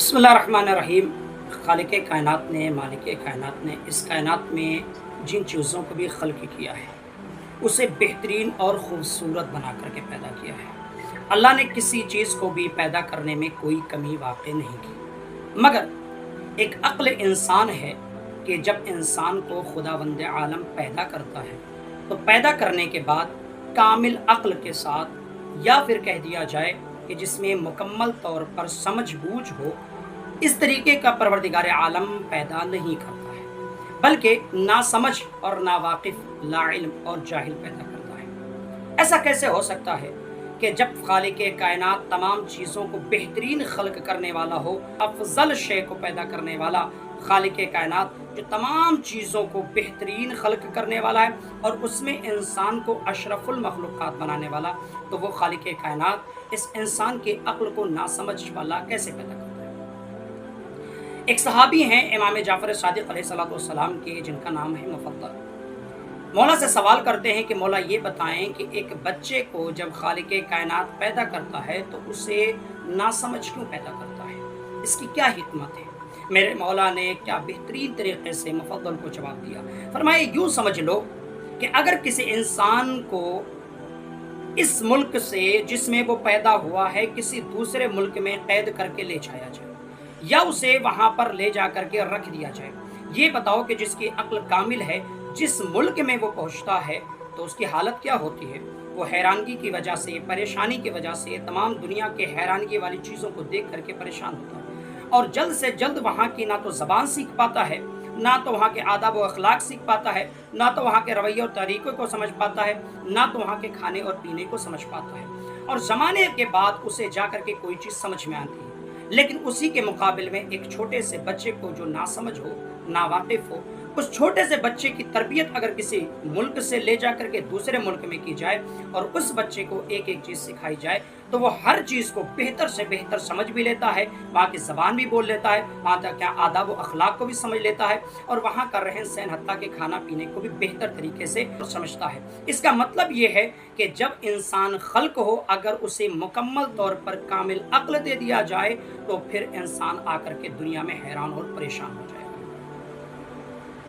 बिस्मिल्लाहिर्रहमानिर्रहीम। खालिक कायनात ने, मालिक कायनात ने इस कायनात में जिन चीज़ों को भी खल्क किया है उसे बेहतरीन और ख़ूबसूरत बना करके पैदा किया है। अल्लाह ने किसी चीज़ को भी पैदा करने में कोई कमी वाक़ई नहीं की, मगर एक अक्ल इंसान है कि जब इंसान को खुदावंद आलम पैदा करता है तो पैदा करने के बाद कामिल अक्ल के साथ, या फिर कह दिया जाए कि जिसमें मुकम्मल तौर पर समझ बूझ हो, इस तरीके का परवरदिगार आलम पैदा नहीं करता है, बल्कि नासमझ और नावाकिफ, लाइल्म और जाहिल पैदा करता है। ऐसा कैसे हो सकता है कि जब खालिक कायनात तमाम चीज़ों को बेहतरीन खल्क करने वाला हो, अफजल शे को पैदा करने वाला खालिक कायनात जो तमाम चीज़ों को बेहतरीन खल्क करने वाला है और उसमें इंसान को अशरफुल मखलूक़ात बनाने वाला, तो वो खालिक कायनात इस इंसान के अक्ल को नासमझ वाला कैसे पैदा करता है। एक सहाबी हैं इमाम जाफ़र सादिक़ अलैहिस्सलाम के, जिनका नाम है मुफद्दल। मौला से सवाल करते हैं कि मौला ये बताएं कि एक बच्चे को जब खालिक कायनात पैदा करता है तो उसे नासमझ क्यों पैदा करता है, इसकी क्या हिकमत है। मेरे मौला ने क्या बेहतरीन तरीके से मुफद्दल को जवाब दिया। फरमाए, यूँ समझ लो कि अगर किसी इंसान को इस मुल्क से जिसमें वो पैदा हुआ है किसी दूसरे मुल्क में कैद करके ले जाया जाए या उसे वहाँ पर ले जा करके रख दिया जाए, ये बताओ कि जिसकी अक्ल कामिल है, जिस मुल्क में वो पहुँचता है तो उसकी हालत क्या होती है। वो हैरानगी की वजह से, परेशानी की वजह से, तमाम दुनिया के हैरानगी वाली चीज़ों को देख करके परेशान होता है और जल्द से जल्द वहाँ की ना तो ज़बान सीख पाता है, ना तो वहाँ के आदाब व अखलाक सीख पाता है, ना तो वहाँ के रवैये और तरीक़ों को समझ पाता है, ना तो वहाँ के खाने और पीने को समझ पाता है। और ज़माने के बाद उसे जा कर के कोई चीज़ समझ में आती है, लेकिन उसी के मुकाबले में एक छोटे से बच्चे को जो नासमझ हो, नावाकिफ़ हो, उस छोटे से बच्चे की तरबियत अगर किसी मुल्क से ले जा करके दूसरे मुल्क में की जाए और उस बच्चे को एक एक चीज़ सिखाई जाए तो वो हर चीज़ को बेहतर से बेहतर समझ भी लेता है, वहाँ की ज़बान भी बोल लेता है, वहाँ तक क्या आदाब व अखलाक को भी समझ लेता है और वहाँ का रहन सहन, हत्ता के खाना पीने को भी बेहतर तरीके से समझता है। इसका मतलब ये है कि जब इंसान खल्क हो, अगर उसे मुकम्मल तौर पर कामिल अक्ल दे दिया जाए तो फिर इंसान आकर के दुनिया में हैरान और परेशान हो।